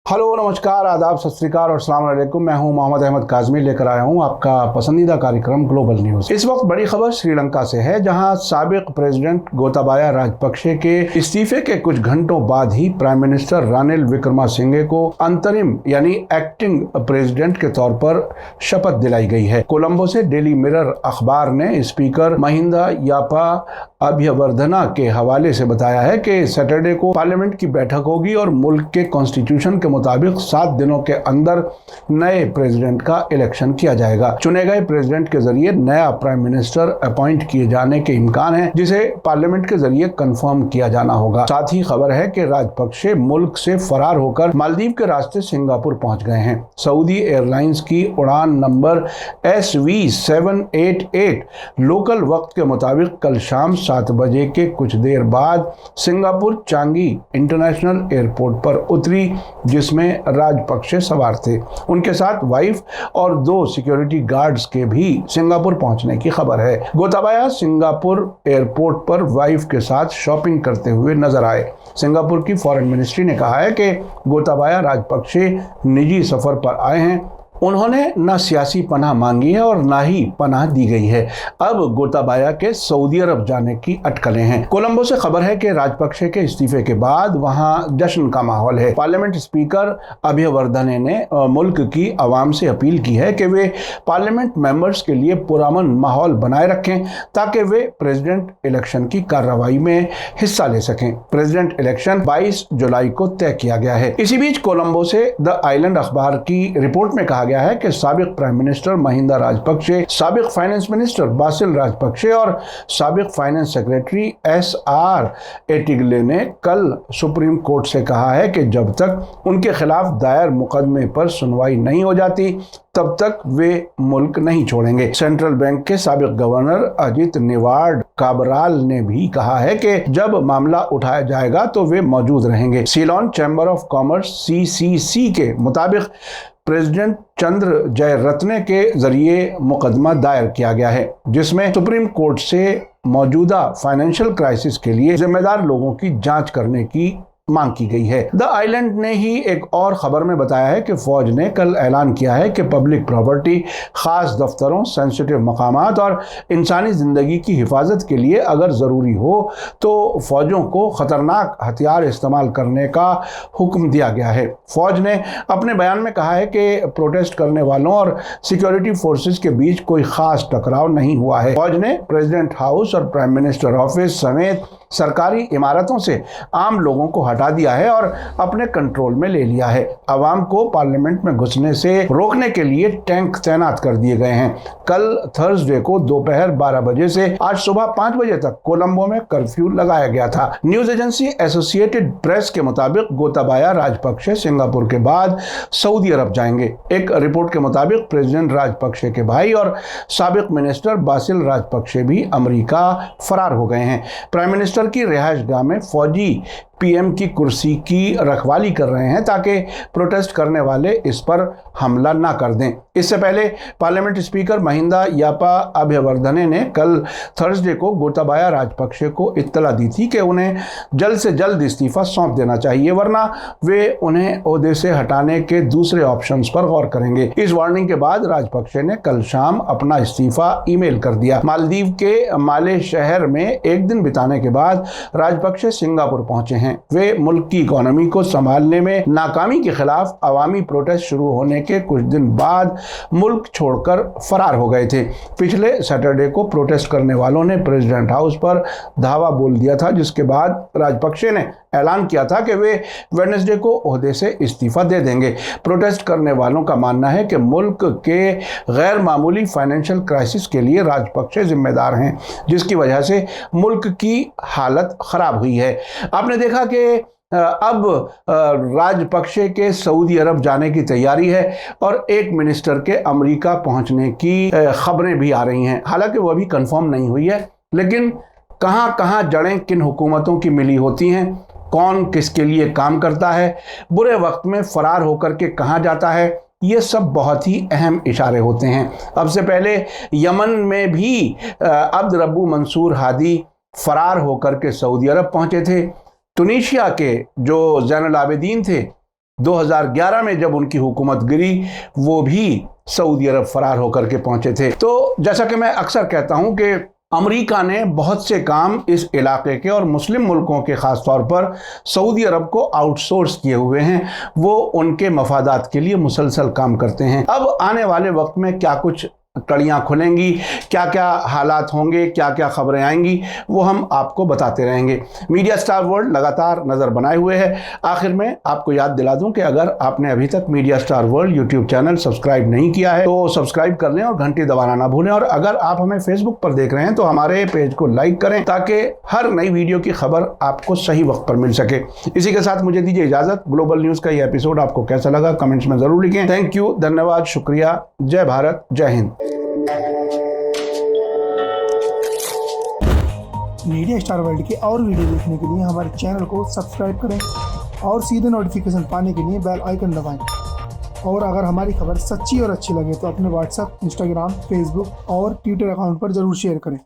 Hello, नमस्कार, आदाब, सत श्री अकाल और अस्सलाम वालेकुम। मैं हूं मोहम्मद अहमद काज़मी, लेकर आया हूं आपका पसंदीदा कार्यक्रम ग्लोबल न्यूज़। इस वक्त बड़ी खबर श्रीलंका से है, जहां साबिक प्रेसिडेंट गोताबाया राजपक्षे के इस्तीफे के कुछ घंटों बाद ही प्राइम मिनिस्टर रानिल विक्रमासिंघे को अंतरिम यानी एक्टिंग प्रेसिडेंट के तौर पर शपथ दिलाई गई है। कोलंबो से डेली मिरर अखबार ने स्पीकर महिंदा यापा अभ्यवर्धना के हवाले से बताया है कि सैटरडे को पार्लियामेंट की बैठक होगी और मुल्क के कॉन्स्टिट्यूशन के मुताबिक 7 दिनों के अंदर नए प्रेसिडेंट का इलेक्शन किया जाएगा। चुने गए प्रेसिडेंट के जरिए नया प्राइम मिनिस्टर अपॉइंट किए जाने के इम्कान है, जिसे पार्लियामेंट के जरिए कंफर्म किया जाना होगा। साथ ही खबर है कि राजपक्षे मुल्क से फरार होकर मालदीव के रास्ते सिंगापुर पहुंच गए हैं। सऊदी एयरलाइंस की उड़ान नंबर SV788 लोकल वक्त के मुताबिक कल शाम 7 बजे के कुछ देर बाद सिंगापुर चांगी इंटरनेशनल एयरपोर्ट पर उतरी, जिसमें राजपक्षे सवार थे। उनके साथ वाइफ और 2 सिक्योरिटी गार्ड्स के भी सिंगापुर पहुंचने की खबर है। गोताबाया सिंगापुर एयरपोर्ट पर वाइफ के साथ शॉपिंग करते हुए नजर आए। सिंगापुर की फॉरेन मिनिस्ट्री ने कहा है कि गोताबाया राजपक्षे निजी सफर पर आए हैं। उन्होंने न सियासी पनाह मांगी है और न ही पनाह दी गई है। अब गोताबाया के सऊदी अरब जाने की अटकलें हैं। कोलंबो से खबर है कि राजपक्षे के इस्तीफे के बाद वहां जश्न का माहौल है। पार्लियामेंट स्पीकर अभ्यवर्धने ने मुल्क की आवाम से अपील की है कि वे पार्लियामेंट मेंबर्स के लिए पुरअमन माहौल बनाए रखें ताकि वे प्रेसिडेंट इलेक्शन की कार्रवाई में हिस्सा ले सकें। प्रेसिडेंट इलेक्शन 22 जुलाई को तय किया गया है। इसी बीच कोलंबो से द आइलैंड अखबार की रिपोर्ट में कहा गया है कि साबिक प्राइम मिनिस्टर महिंदा राजपक्षे, साबिक फाइनेंस मिनिस्टर बासिल राजपक्षे और साबिक फाइनेंस सेक्रेटरी SR एटिगले ने कल सुप्रीम कोर्ट से कहा है कि जब तक उनके खिलाफ दायर मुकदमे पर सुनवाई नहीं हो जाती तब तक वे मुल्क नहीं छोड़ेंगे। सेंट्रल बैंक के साबिक गवर्नर अजित निवाड काबराल ने भी कहा है कि जब मामला उठाया जाएगा तो वे मौजूद रहेंगे। Ceylon chamber of commerce CCC के मुताबिक प्रेसिडेंट चंद्र जयरत्ने के जरिए मुकदमा दायर किया गया है, जिसमें सुप्रीम कोर्ट से मौजूदा फाइनेंशियल क्राइसिस के लिए जिम्मेदार लोगों की जांच करने की मांग की गई है। द आइलैंड ने ही एक और खबर में बताया है कि फौज ने कल ऐलान किया है कि पब्लिक प्रॉपर्टी, खास दफ्तरों, सेंसिटिव मकामात और इंसानी जिंदगी की हिफाजत के लिए अगर ज़रूरी हो तो फौजों को खतरनाक हथियार इस्तेमाल करने का हुक्म दिया गया है। फौज ने अपने बयान में कहा है कि प्रोटेस्ट करने वालों और सिक्योरिटी फोर्सेस के बीच कोई खास टकराव नहीं हुआ है। फौज ने प्रेसिडेंट हाउस और प्राइम मिनिस्टर ऑफिस समेत सरकारी इमारतों से आम लोगों को हटा दिया है और अपने कंट्रोल में ले लिया है। आवाम को पार्लियामेंट में घुसने से रोकने के लिए टैंक तैनात कर दिए गए हैं। कल थर्सडे को दोपहर 12 बजे से आज सुबह 5 बजे तक कोलंबो में कर्फ्यू लगाया गया था। न्यूज एजेंसी एसोसिएटेड प्रेस के मुताबिक गोताबाया राजपक्षे सिंगापुर के बाद सऊदी अरब जाएंगे। एक रिपोर्ट के मुताबिक प्रेसिडेंट राजपक्षे के भाई और साबिक मिनिस्टर बासिल राजपक्षे भी अमेरिका फरार हो गए हैं। प्राइम मिनिस्टर की रिहाइशगाह में फौजी PM की कुर्सी की रखवाली कर रहे हैं ताकि प्रोटेस्ट करने वाले इस पर हमला ना कर दें। इससे पहले पार्लियामेंट स्पीकर महिंदा यापा अभ्यवर्धने ने कल थर्सडे को गोताबाया राजपक्षे को इत्तला दी थी कि उन्हें जल्द से जल्द इस्तीफा सौंप देना चाहिए, वरना वे उन्हें ओहदे से हटाने के दूसरे ऑप्शंस पर गौर करेंगे। इस वार्निंग के बाद राजपक्षे ने कल शाम अपना इस्तीफा ईमेल कर दिया। मालदीव के माले शहर में एक दिन बिताने के बाद राजपक्षे सिंगापुर पहुंचे हैं। वे मुल्क की इकोनॉमी को संभालने में नाकामी के खिलाफ अवामी प्रोटेस्ट शुरू होने के कुछ दिन बाद मुल्क छोड़कर फरार हो गए थे। पिछले सैटरडे को प्रोटेस्ट करने वालों ने प्रेसिडेंट हाउस पर धावा बोल दिया था, जिसके बाद राजपक्षे ने ऐलान किया था कि वे वेडनेसडे को ओहदे से इस्तीफा दे देंगे। प्रोटेस्ट करने वालों का मानना है कि मुल्क के गैर मामूली फाइनेंशियल क्राइसिस के लिए राजपक्षे जिम्मेदार हैं, जिसकी वजह से मुल्क की हालत खराब हुई है। आपने देखा कि अब राजपक्षे के सऊदी अरब जाने की तैयारी है और एक मिनिस्टर के अमेरिका पहुंचने की खबरें भी आ रही हैं। हालांकि वो अभी कंफर्म नहीं हुई है, लेकिन कहां कहां जड़ें किन हुकूमतों की मिली होती हैं, कौन किसके लिए काम करता है, बुरे वक्त में फरार होकर के कहां जाता है, ये सब बहुत ही अहम इशारे होते हैं। अब से पहले यमन में भी अब्द रब्बू मंसूर हादी फरार होकर के सऊदी अरब पहुंचे थे। तुनीशिया के जो ज़ैनुल आबिदीन थे 2011 में जब उनकी हुकूमत गिरी वो भी सऊदी अरब फरार होकर के पहुंचे थे। तो जैसा कि मैं अक्सर कहता हूं कि अमेरिका ने बहुत से काम इस इलाके के और मुस्लिम मुल्कों के ख़ास तौर पर सऊदी अरब को आउटसोर्स किए हुए हैं। वो उनके मफादात के लिए मुसलसल काम करते हैं। अब आने वाले वक्त में क्या कुछ कड़ियाँ खुलेंगी, क्या क्या हालात होंगे, क्या क्या खबरें आएंगी, वो हम आपको बताते रहेंगे। मीडिया स्टार वर्ल्ड लगातार नज़र बनाए हुए है। आखिर में आपको याद दिला दूं कि अगर आपने अभी तक media star world YouTube channel subscribe नहीं किया है तो सब्सक्राइब कर लें और घंटी दबाना ना भूलें। और अगर आप हमें फेसबुक पर देख रहे हैं तो हमारे पेज को लाइक करें ताकि हर नई वीडियो की खबर आपको सही वक्त पर मिल सके। इसी के साथ मुझे दीजिए इजाज़त। ग्लोबल न्यूज़ का ये एपिसोड आपको कैसा लगा कमेंट्स में ज़रूर लिखें। थैंक यू, धन्यवाद, शुक्रिया। जय भारत, जय हिंद। मीडिया स्टार वर्ल्ड के और वीडियो देखने के लिए हमारे चैनल को सब्सक्राइब करें और सीधे नोटिफिकेशन पाने के लिए बेल आइकन दबाएं। और अगर हमारी खबर सच्ची और अच्छी लगे तो अपने व्हाट्सएप, इंस्टाग्राम, फेसबुक और ट्विटर अकाउंट पर ज़रूर शेयर करें।